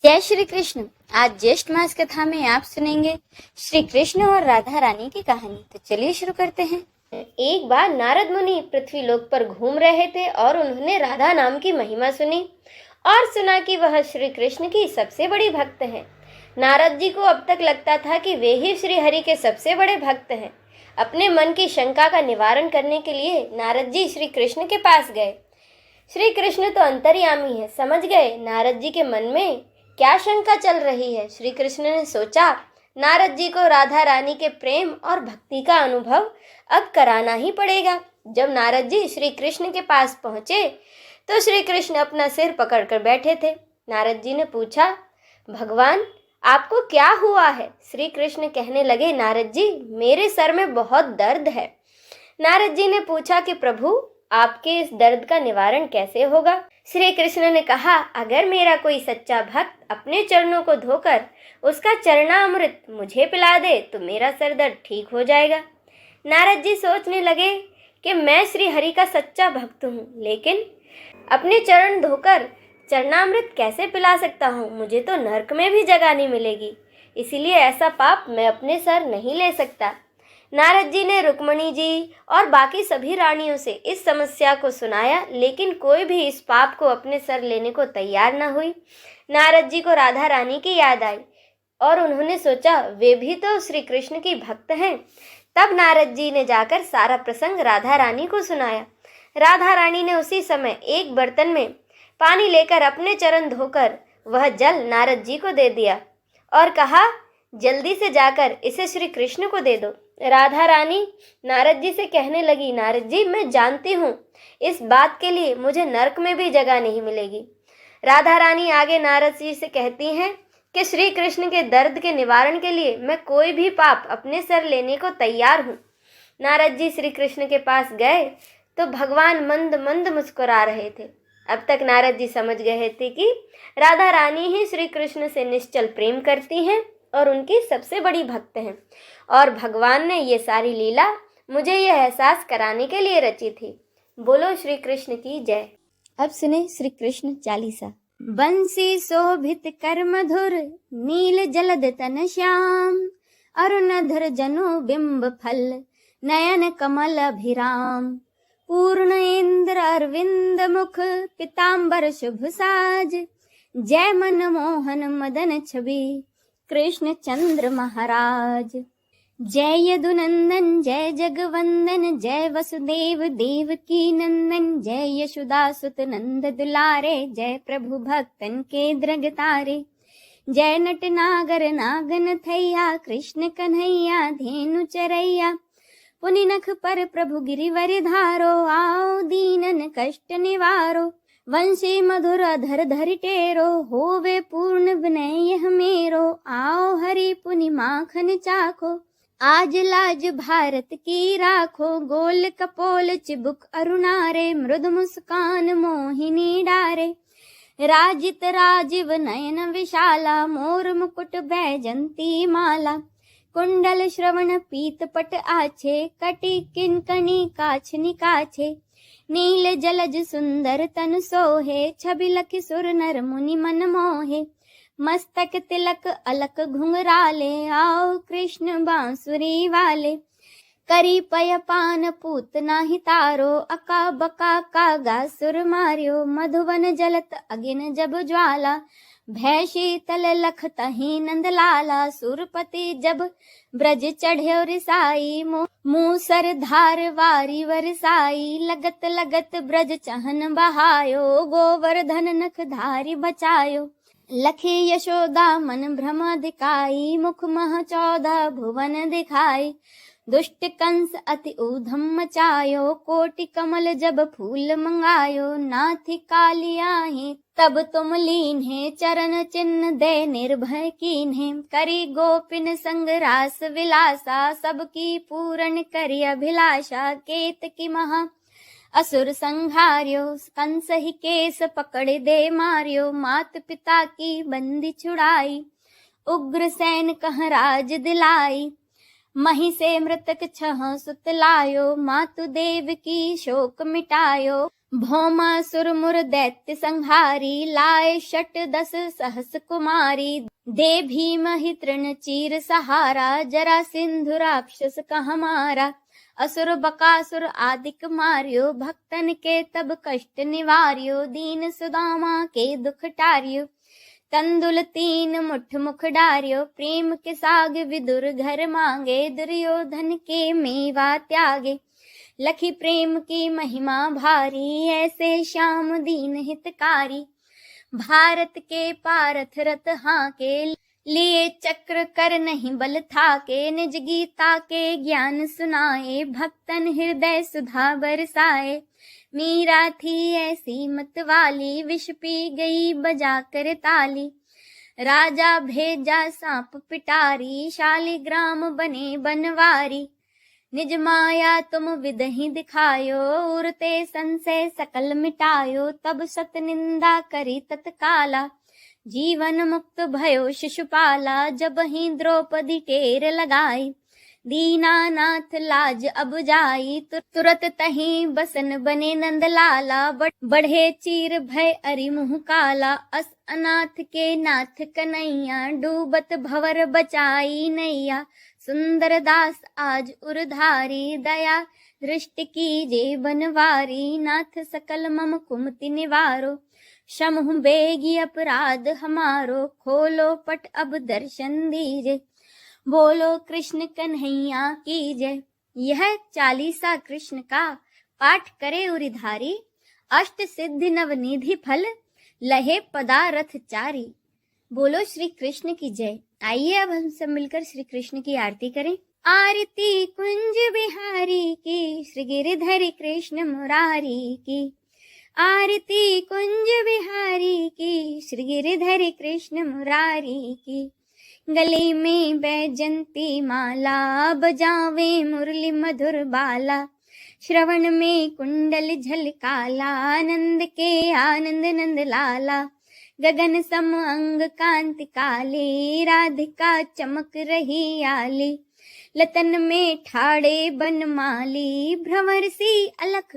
जय श्री कृष्ण। आज ज्येष्ठ मास कथा में आप सुनेंगे श्री कृष्ण और राधा रानी की कहानी। तो चलिए शुरू करते हैं। एक बार नारद मुनि पृथ्वी लोक पर घूम रहे थे और उन्होंने राधा नाम की महिमा सुनी और सुना कि वह श्री कृष्ण की सबसे बड़ी भक्त है। नारद जी को अब तक लगता था कि वे ही श्री हरि के सबसे बड़े भक्त हैं। अपने मन की शंका का निवारण करने के लिए नारद जी श्री कृष्ण के पास गए। श्री कृष्ण तो अंतर्यामी है, समझ गए नारद जी के मन में क्या शंका चल रही है। श्री कृष्ण ने सोचा, नारद जी को राधा रानी के प्रेम और भक्ति का अनुभव अब कराना ही पड़ेगा। जब नारद जी श्री कृष्ण के पास पहुंचे तो श्री कृष्ण अपना सिर पकड़कर बैठे थे। नारद जी ने पूछा, भगवान आपको क्या हुआ है? श्री कृष्ण कहने लगे, नारद जी मेरे सर में बहुत दर्द है। नारद जी ने पूछा कि प्रभु आपके इस दर्द का निवारण कैसे होगा? श्री कृष्ण ने कहा, अगर मेरा कोई सच्चा भक्त अपने चरणों को धोकर उसका चरणामृत मुझे पिला दे तो मेरा सर दर्द ठीक हो जाएगा। नारद जी सोचने लगे कि मैं श्री हरि का सच्चा भक्त हूँ, लेकिन अपने चरण धोकर चरणामृत कैसे पिला सकता हूँ? मुझे तो नरक में भी जगह नहीं मिलेगी, इसीलिए ऐसा पाप मैं अपने सर नहीं ले सकता। नारद जी ने रुक्मणी जी और बाकी सभी रानियों से इस समस्या को सुनाया, लेकिन कोई भी इस पाप को अपने सर लेने को तैयार न हुई। नारद जी को राधा रानी की याद आई और उन्होंने सोचा वे भी तो श्री कृष्ण की भक्त हैं। तब नारद जी ने जाकर सारा प्रसंग राधा रानी को सुनाया। राधा रानी ने उसी समय एक बर्तन में पानी लेकर अपने चरण धोकर वह जल नारद जी को दे दिया और कहा, जल्दी से जाकर इसे श्री कृष्ण को दे दो। राधा रानी नारद जी से कहने लगी, नारद जी मैं जानती हूँ इस बात के लिए मुझे नरक में भी जगह नहीं मिलेगी। राधा रानी आगे नारद जी से कहती हैं कि श्री कृष्ण के दर्द के निवारण के लिए मैं कोई भी पाप अपने सर लेने को तैयार हूँ। नारद जी श्री कृष्ण के पास गए तो भगवान मंद मंद मुस्कुरा रहे थे। अब तक नारद जी समझ गए थे कि राधा रानी ही श्री कृष्ण से निश्चल प्रेम करती हैं और उनकी सबसे बड़ी भक्त हैं, और भगवान ने ये सारी लीला मुझे यह एहसास कराने के लिए रची थी। बोलो श्री कृष्ण की जय। अब सुने श्री कृष्ण चालीसा। बंसी शोभित कर मधुर नील जलद तन श्याम, अरुणधर जनु बिंब फल नयन कमल अभिराम, पूर्ण इंद्र अरविंद मुख पीतांबर शुभ साज, जय मन मोहन मदन छवि कृष्ण चंद्र महाराज। जय यदुनंदन जय जगवंदन, जय वसुदेव देवकी नंदन, जय यशोदा सुत नंद दुलारे, जय प्रभु भक्तन के द्रग तारे, जय नट नागर नागन थैया, कृष्ण कन्हैया धेनु चरैया, पुनि नख पर प्रभु गिरिवर धारो, आओ दीनन कष्ट निवारो, वंशी मधुर अधर धरि टेरो, होवे पूर्ण विनय यह मेरो, आओ हरि पुनि माखन चाखो, आज लाज भारत की राखो, गोल कपोल चिबुक अरुणारे, मृदु मुस्कान मोहिनी डारे, राजित राजीव नयन विशाला, मोर मुकुट बैजंती माला, कुंडल श्रवण पीत पट आछे, कटी किंकणी काछ निकाछे, नील जलज सुंदर तन सोहे, छबि लखि सुर नर मुनि मन मोहे, मस्तक तिलक अलक घुंघराले, आओ कृष्ण बांसुरी वाले, करी पय पान पूत नाही तारो, अका बका कागा सुर मार्यो, मधुवन जलत अगिन जब ज्वाला, भय शीतल लख तही नंद लाला, सुरपति जब ब्रज चढ़्यो रिसाई, मूसर धार वारी वरसाई, लगत लगत ब्रज चहन बहायो, गोवर्धन नख धारी बचायो, लखी यशोदा मन भ्रम दिखाई, मुख मह 14 भुवन दिखाई, दुष्ट कंस अति ऊधम मचायो, कोटि कमल जब फूल मंगायो, नाथी कालियाही तब तुम लीन है, चरण चिन्ह दे निर्भय कीन्हे, करी गोपिन संग रास विलासा, सबकी पूर्ण करी अभिलाषा, केत की महा असुर संहार्यो, कंस ही केस पकड़ दे मार्यो, मात पिता की बंदी छुड़ाई, उग्र सैन कह राज दिलाई, मही से मृतक 6 सुत लायो, मातु देव की शोक मिटायो, भौमासुर मुर दैत्य संहारी, लाए शट 10 सहस कुमारी। दे भीम ही तृण चीर सहारा, जरा सिंधु राक्षस कह मारा। असुर बकासुर आदिक मार्यो, भक्तन के तब कष्ट निवार्यो। दीन सुदामा के दुख टार्यो, तंदुल 3 मुठ मुख डार्यो। प्रेम के साग विदुर घर मांगे, दुर्योधन के मेवा त्यागे। लखी प्रेम की महिमा भारी, ऐसे श्याम दीन हितकारी। भारत के पारथ रथ हाके, लिए चक्र कर नहीं बल थाके। निज गीता के ज्ञान सुनाए, भक्तन हृदय सुधा बरसाए। मीरा थी ऐसी मत वाली, विष पी गई बजा कर ताली। राजा भेजा सांप पिटारी, शालिग्राम बने बनवारी। निज माया तुम विदहि दिखायो, उरते संशय सकल मिटायो। तब सत निंदा करी तत्काला, जीवन मुक्त भयो शिशुपाला। जब ही द्रौपदी टेर लगाई, दीनानाथ लाज अब जाई। तुरत तहीं बसन बने नंदलाला, बढ़े चीर भय अरि मुँह काला। अस अनाथ के नाथ कन्हैया, डूबत भवर बचाई नैया। सुंदर दास आज उरधारी, दया दृष्टि कीजे बनवारी। नाथ सकल मम कुमति निवारो, क्षमहु बेगी अपराध हमारो। खोलो पट अब दर्शन दीजे, बोलो कृष्ण कन्हैया की जय। यह चालीसा कृष्ण का पाठ करे उरिधारी, अष्ट सिद्धि नवनिधि फल लहे पदारथ चारी। बोलो श्री कृष्ण की जय। आइए अब हम सब मिलकर श्री कृष्ण की आरती करें। आरती कुंज बिहारी की, श्री गिरिधर कृष्ण मुरारी की। आरती कुंज बिहारी की, श्री गिरिधर कृष्ण मुरारी की। गले में बैजंती माला, बजावे मुरली मधुर बाला। श्रवण में कुंडल झलकाला, आनंद के आनंद नंद लाला। गगन सम अंग कांति काले, राधिका चमक रही आली। लतन में ठाड़े बनमाली, भ्रमर सी अलख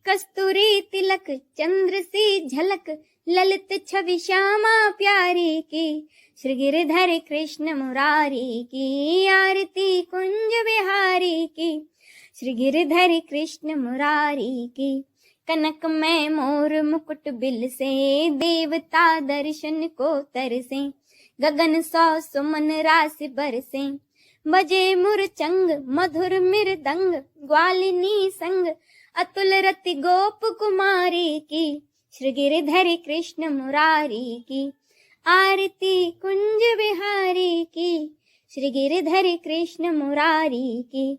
कस्तूरी तिलक। चंद्र सी झलक ललित छवि श्यामा प्यारी की। श्री गिरिधर कृष्ण मुरारी की। आरती कुंज बिहारी की, श्री गिरिधर कृष्ण मुरारी की। कनक में मोर मुकुट बिल से, देवता दर्शन को तरसे। गगन सौ सुमन रास बरसे, बजे मुरचंग मधुर मृदंग। ग्वालिनी संग अतुल रति गोप कुमारी की। श्री गिरिधर कृष्ण मुरारी की। आरती कुंज बिहारी की, श्री गिरिधर कृष्ण मुरारी की।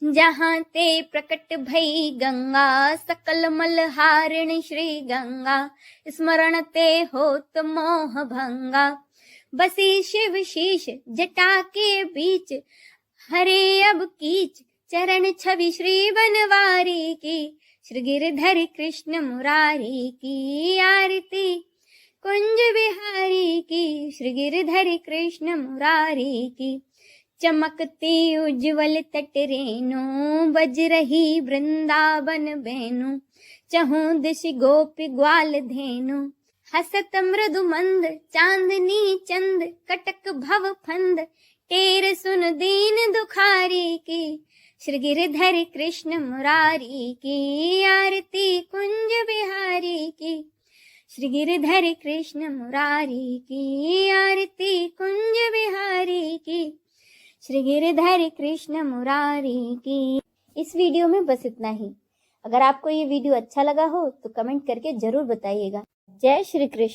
जहाँ ते प्रकट भई गंगा, सकल मल हारिण श्री गंगा। स्मरण ते होत मोह भंगा, बसी शिव शीश जटा के बीच। हरे अब कीच चरण छवि श्री बनवारी की। श्री गिरिधर कृष्ण मुरारी की। आरती कुंज बिहारी की, श्री गिरिधर कृष्ण मुरारी की। चमकती उज्ज्वल तट रेणु, बज रही वृंदावन बेनु। चहु दिश गोपी ग्वाल धेनु, हसत मृदु मंद। चांदनी चंद कटक भव फंद, टेर सुन दीन दुखारी की। श्री गिरिधर कृष्ण मुरारी की। आरती कुंज बिहारी की, श्री गिरिधर कृष्ण मुरारी की। आरती कुंज बिहारी की, श्री गिरिधर कृष्ण मुरारी की। इस वीडियो में बस इतना ही। अगर आपको ये वीडियो अच्छा लगा हो तो कमेंट करके जरूर बताइएगा। जय श्री कृष्ण।